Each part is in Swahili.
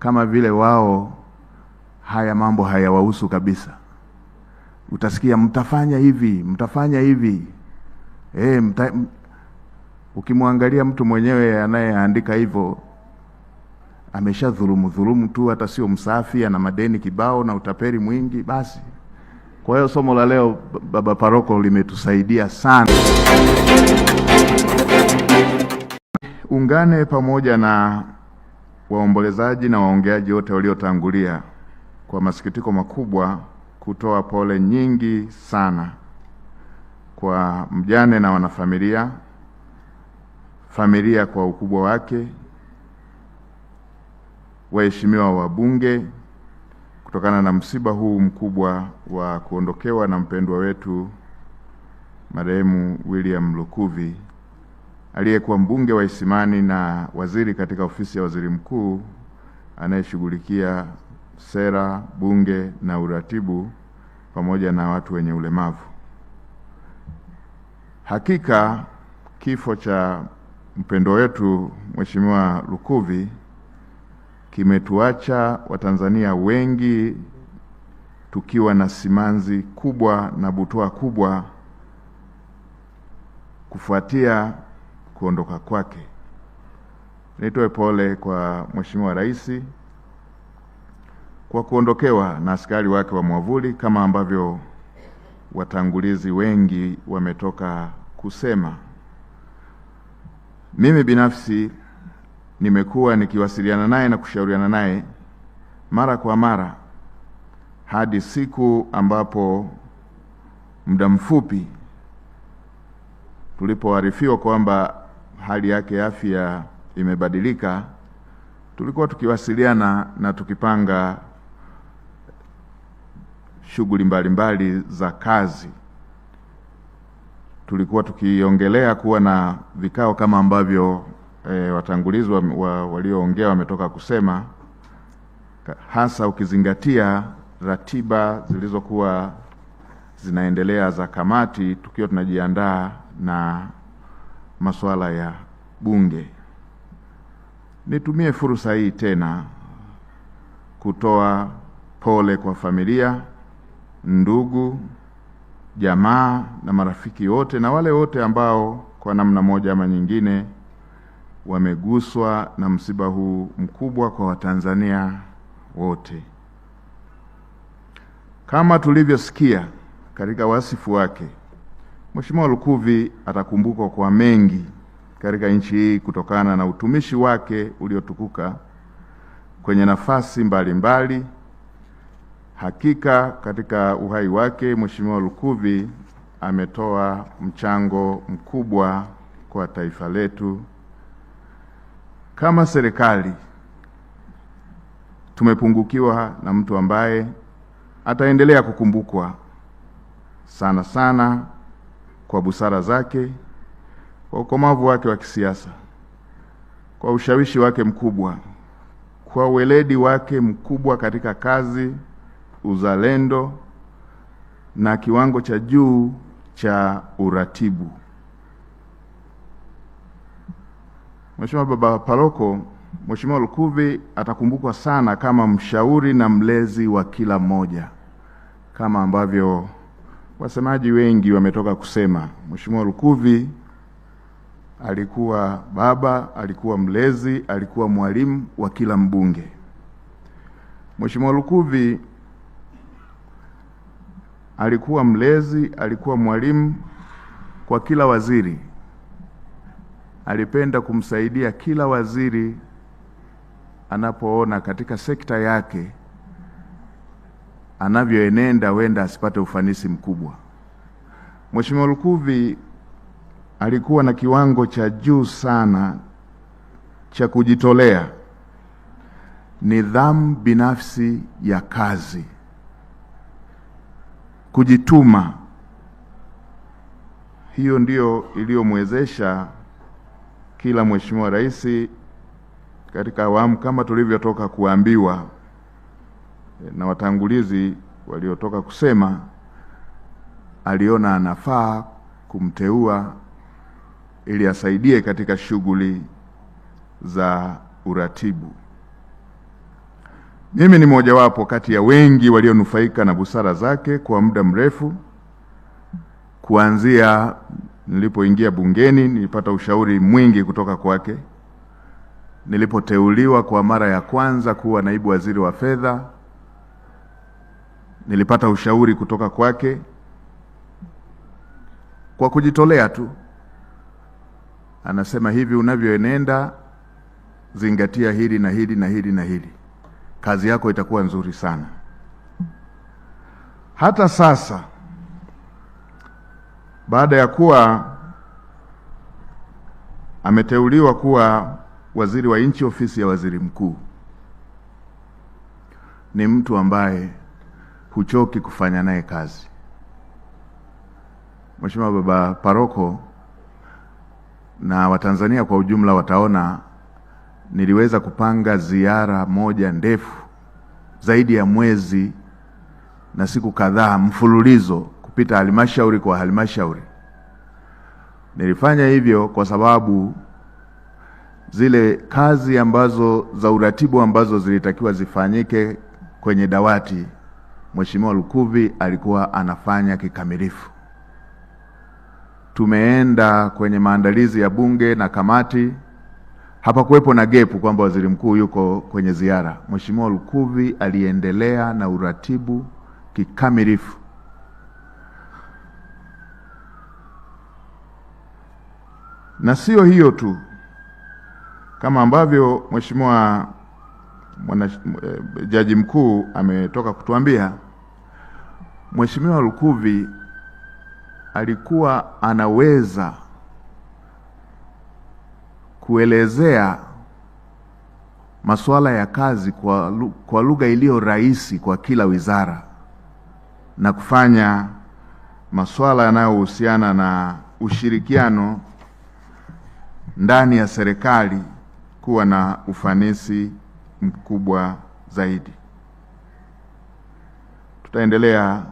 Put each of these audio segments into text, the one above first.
kama vile wao haya mambo hayawahusu kabisa. Utasikia mtafanya hivi, mtafanya hivi. Ukimwangalia mtu mwenyewe anayeandika hivyo ameshadhulumu tu, hata sio msafi, ana madeni kibao na utapeli mwingi basi. Kwa hiyo somo la leo baba paroko limetusaidia sana. Ungane pamoja na waombolezaji na waongeaji wote waliotangulia kwa masikitiko makubwa kutoa pole nyingi sana kwa mjane na wanafamilia, familia kwa ukubwa wake, waheshimiwa wabunge, kutokana na msiba huu mkubwa wa kuondokewa na mpendwa wetu marehemu William Lukuvi, aliyekuwa mbunge wa Isimani na waziri katika ofisi ya waziri mkuu anayeshughulikia sera, bunge na uratibu pamoja na watu wenye ulemavu. Hakika kifo cha mpendwa wetu Mheshimiwa Lukuvi kimetuacha Watanzania wengi tukiwa na simanzi kubwa na butwaa kubwa kufuatia kuondoka kwake. Nitoe pole kwa Mheshimiwa Rais kwa kuondokewa na askari wake wa mwavuli kama ambavyo watangulizi wengi wametoka kusema. Mimi binafsi nimekuwa nikiwasiliana naye na kushauriana naye mara kwa mara hadi siku ambapo muda mfupi tulipoarifiwa kwamba hali yake ya afya imebadilika, tulikuwa tukiwasiliana na tukipanga shughuli mbalimbali za kazi. Tulikuwa tukiongelea kuwa na vikao kama ambavyo watangulizi walioongea wametoka kusema, hasa ukizingatia ratiba zilizokuwa zinaendelea za kamati, tukiwa tunajiandaa na masuala ya bunge. Nitumie fursa hii tena kutoa pole kwa familia, ndugu, jamaa na marafiki wote na wale wote ambao kwa namna moja ama nyingine wameguswa na msiba huu mkubwa kwa Watanzania wote. Kama tulivyosikia katika wasifu wake, Mheshimiwa Lukuvi atakumbukwa kwa mengi katika nchi hii kutokana na utumishi wake uliotukuka kwenye nafasi mbalimbali. Hakika katika uhai wake Mheshimiwa Lukuvi ametoa mchango mkubwa kwa taifa letu. Kama serikali tumepungukiwa na mtu ambaye ataendelea kukumbukwa sana sana kwa busara zake, kwa ukomavu wake wa kisiasa, kwa ushawishi wake mkubwa, kwa weledi wake mkubwa katika kazi, uzalendo na kiwango cha juu cha uratibu. Mheshimiwa baba paroko, Mheshimiwa Lukuvi atakumbukwa sana kama mshauri na mlezi wa kila mmoja. Kama ambavyo wasemaji wengi wametoka kusema, Mheshimiwa Lukuvi alikuwa baba, alikuwa mlezi, alikuwa mwalimu wa kila mbunge. Mheshimiwa Lukuvi alikuwa mlezi, alikuwa mwalimu kwa kila waziri. Alipenda kumsaidia kila waziri anapoona katika sekta yake anavyoenenda wenda asipate ufanisi mkubwa. Mheshimiwa Lukuvi alikuwa na kiwango cha juu sana cha kujitolea, nidhamu binafsi ya kazi, kujituma. Hiyo ndio iliyomwezesha kila Mheshimiwa Rais katika awamu kama tulivyotoka kuambiwa na watangulizi waliotoka kusema, aliona anafaa kumteua ili asaidie katika shughuli za uratibu. Mimi ni mojawapo kati ya wengi walionufaika na busara zake kwa muda mrefu. Kuanzia nilipoingia bungeni, nilipata ushauri mwingi kutoka kwake. Nilipoteuliwa kwa mara ya kwanza kuwa naibu waziri wa fedha, nilipata ushauri kutoka kwake kwa kujitolea tu. Anasema hivi, unavyoenenda zingatia hili na hili na hili na hili, kazi yako itakuwa nzuri sana. Hata sasa baada ya kuwa ameteuliwa kuwa waziri wa nchi ofisi ya waziri mkuu, ni mtu ambaye huchoki kufanya naye kazi. Mheshimiwa Baba Paroko na Watanzania kwa ujumla wataona niliweza kupanga ziara moja ndefu zaidi ya mwezi na siku kadhaa mfululizo kupita halmashauri kwa halmashauri. Nilifanya hivyo kwa sababu zile kazi ambazo za uratibu ambazo zilitakiwa zifanyike kwenye dawati, Mheshimiwa Lukuvi alikuwa anafanya kikamilifu. Tumeenda kwenye maandalizi ya bunge na kamati, hapakuwepo na gepu kwamba waziri mkuu yuko kwenye ziara. Mheshimiwa Lukuvi aliendelea na uratibu kikamilifu. Na sio hiyo tu, kama ambavyo Mheshimiwa Jaji Mkuu ametoka kutuambia, Mheshimiwa Lukuvi alikuwa anaweza kuelezea masuala ya kazi kwa lugha iliyo rahisi kwa kila wizara na kufanya masuala yanayohusiana na ushirikiano ndani ya serikali kuwa na ufanisi mkubwa zaidi. Tutaendelea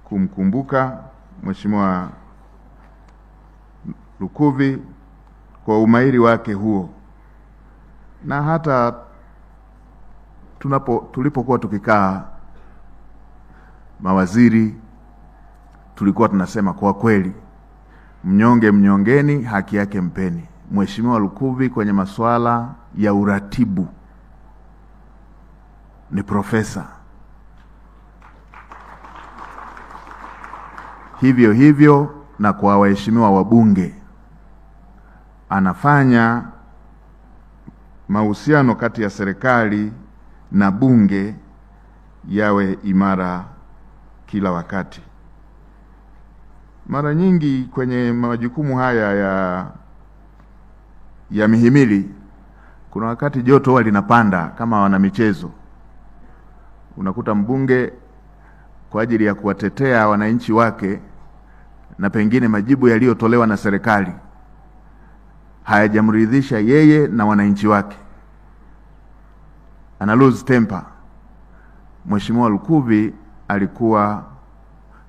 kumkumbuka Mheshimiwa Lukuvi kwa umahiri wake huo, na hata tulipokuwa tukikaa mawaziri tulikuwa tunasema kwa kweli, mnyonge mnyongeni, haki yake mpeni. Mheshimiwa Lukuvi kwenye masuala ya uratibu ni profesa. Hivyo hivyo na kwa waheshimiwa wabunge, anafanya mahusiano kati ya serikali na bunge yawe imara kila wakati. Mara nyingi kwenye majukumu haya ya mihimili, kuna wakati joto huwa linapanda kama wana michezo. Unakuta mbunge kwa ajili ya kuwatetea wananchi wake na pengine majibu yaliyotolewa na serikali hayajamridhisha yeye na wananchi wake, ana lose temper. Mheshimiwa Lukuvi alikuwa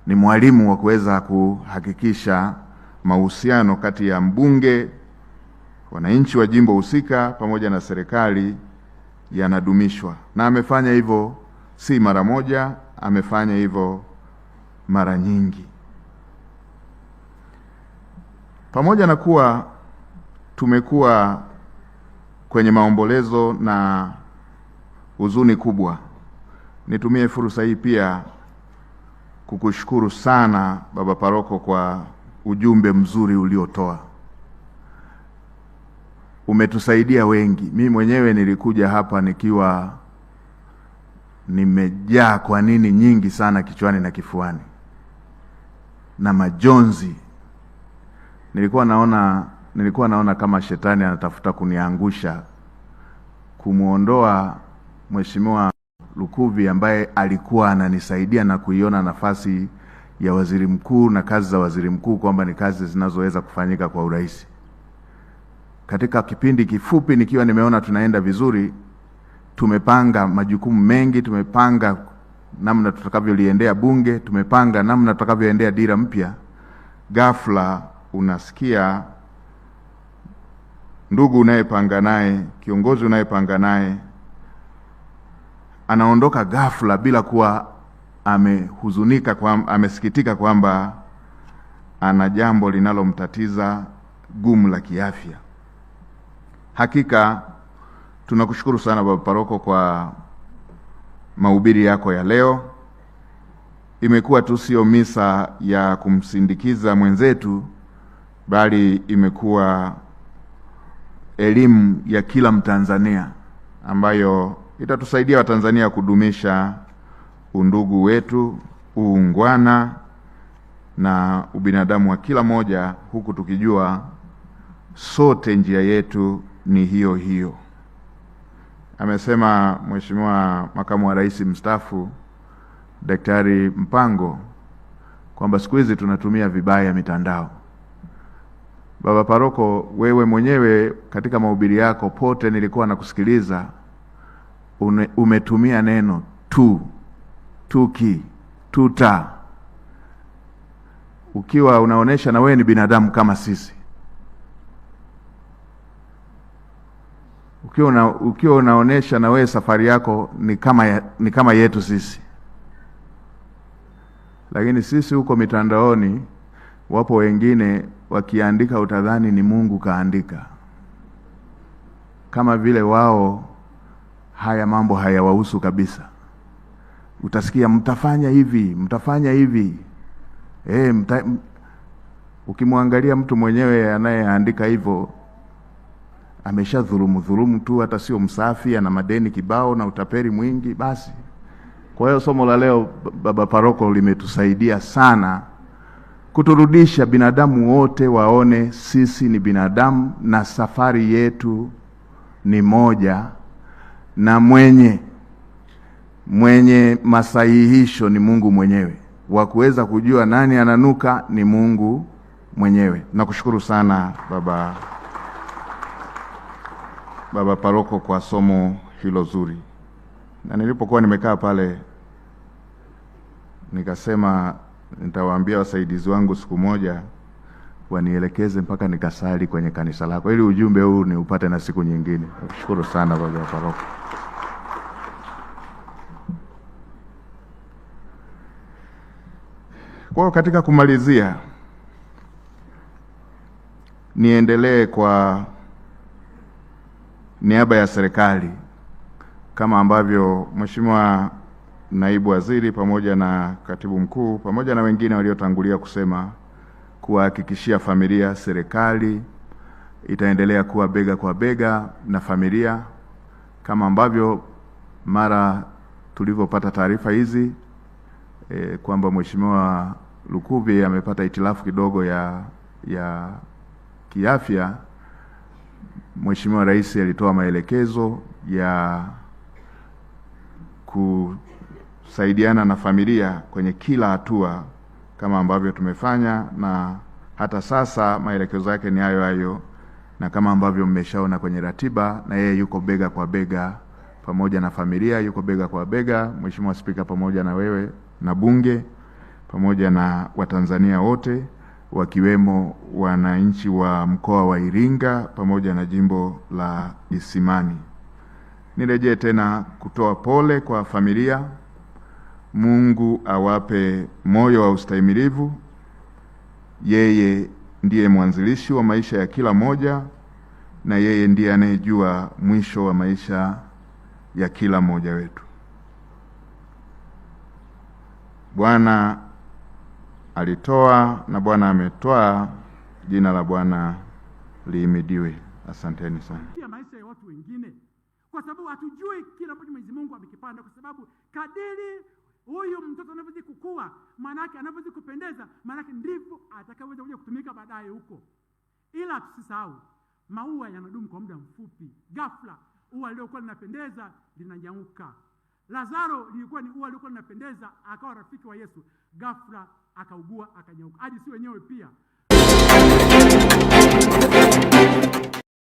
ni mwalimu wa kuweza kuhakikisha mahusiano kati ya mbunge, wananchi wa jimbo husika pamoja na serikali yanadumishwa, na amefanya hivyo si mara moja, amefanya hivyo mara nyingi. Pamoja na kuwa tumekuwa kwenye maombolezo na huzuni kubwa, nitumie fursa hii pia kukushukuru sana Baba Paroko kwa ujumbe mzuri uliotoa. Umetusaidia wengi. Mimi mwenyewe nilikuja hapa nikiwa nimejaa kwa nini nyingi sana kichwani na kifuani na majonzi. Nilikuwa naona kama shetani anatafuta kuniangusha, kumuondoa Mheshimiwa Lukuvi ambaye alikuwa ananisaidia na kuiona nafasi ya waziri mkuu na kazi za waziri mkuu kwamba ni kazi zinazoweza kufanyika kwa urahisi. Katika kipindi kifupi nikiwa nimeona tunaenda vizuri, tumepanga majukumu mengi, tumepanga namna tutakavyoliendea bunge, tumepanga namna tutakavyoendea dira mpya. Ghafla unasikia ndugu unayepanga naye, kiongozi unayepanga naye anaondoka ghafla bila kuwa amesikitika kwamba ana jambo linalomtatiza gumu la kiafya. Hakika tunakushukuru sana Baba Paroko kwa mahubiri yako ya leo. Imekuwa tu sio misa ya kumsindikiza mwenzetu, bali imekuwa elimu ya kila Mtanzania ambayo itatusaidia Watanzania kudumisha undugu wetu, uungwana na ubinadamu wa kila moja, huku tukijua sote njia yetu ni hiyo hiyo. Amesema Mheshimiwa Makamu wa Rais mstaafu Daktari Mpango kwamba siku hizi tunatumia vibaya mitandao. Baba Paroko, wewe mwenyewe katika mahubiri yako pote nilikuwa nakusikiliza, umetumia neno tuki, tuta, ukiwa unaonesha na wewe ni binadamu kama sisi. Ukiwa unaonesha na wewe safari yako ni kama yetu sisi. Lakini sisi huko mitandaoni, wapo wengine wakiandika utadhani ni Mungu kaandika, kama vile wao haya mambo hayawahusu kabisa. Utasikia mtafanya hivi. Ukimwangalia mtu mwenyewe anayeandika hivyo ameshadhulumu tu, hata sio msafi, ana madeni kibao na utaperi mwingi basi. Kwa hiyo somo la leo Baba Paroko limetusaidia sana kuturudisha binadamu wote waone sisi ni binadamu na safari yetu ni moja, na mwenye masahihisho ni Mungu mwenyewe. Wa kuweza kujua nani ananuka ni Mungu mwenyewe. Nakushukuru sana Baba Paroko kwa somo hilo zuri. Na nilipokuwa nimekaa pale nikasema nitawaambia wasaidizi wangu siku moja wanielekeze mpaka nikasali kwenye kanisa lako ili ujumbe huu ni upate na siku nyingine. Nakushukuru sana Baba Paroko. Kwa katika kumalizia, niendelee kwa niaba ya serikali kama ambavyo Mheshimiwa Naibu Waziri pamoja na Katibu Mkuu pamoja na wengine waliotangulia kusema, kuhakikishia familia serikali itaendelea kuwa bega kwa bega na familia, kama ambavyo mara tulivyopata taarifa hizi kwamba Mheshimiwa Lukuvi amepata itilafu kidogo ya kiafya. Mheshimiwa Rais alitoa maelekezo ya kusaidiana na familia kwenye kila hatua kama ambavyo tumefanya, na hata sasa maelekezo yake ni hayo, na kama ambavyo mmeshaona kwenye ratiba, na yeye yuko bega kwa bega pamoja na familia, yuko bega kwa bega Mheshimiwa Spika, pamoja na wewe na Bunge, pamoja na Watanzania wote, wakiwemo wananchi wa mkoa wa Iringa pamoja na jimbo la Isimani. Nirejee tena kutoa pole kwa familia. Mungu awape moyo wa ustahimilivu. Yeye ndiye mwanzilishi wa maisha ya kila moja, na yeye ndiye anayejua mwisho wa maisha ya kila mmoja wetu. Bwana alitoa na Bwana ametoa, jina la Bwana lihimidiwe. Asanteni sana. Maisha ya watu wengine, kwa sababu hatujui kile ambacho Mwenyezi Mungu amekipanda, kwa sababu kadiri huyu mtoto anavyozidi kukua, manake anavyozidi kupendeza, manake ndivyo atakaweza kuja kutumika baadaye huko. Ila tusisahau, maua yanadumu kwa muda mfupi. Ghafla ua liliokuwa linapendeza linanyauka. Lazaro lilikuwa ni ua lilikuwa linapendeza, akawa rafiki wa Yesu, ghafla akaugua akanyauka. Hadi si wenyewe pia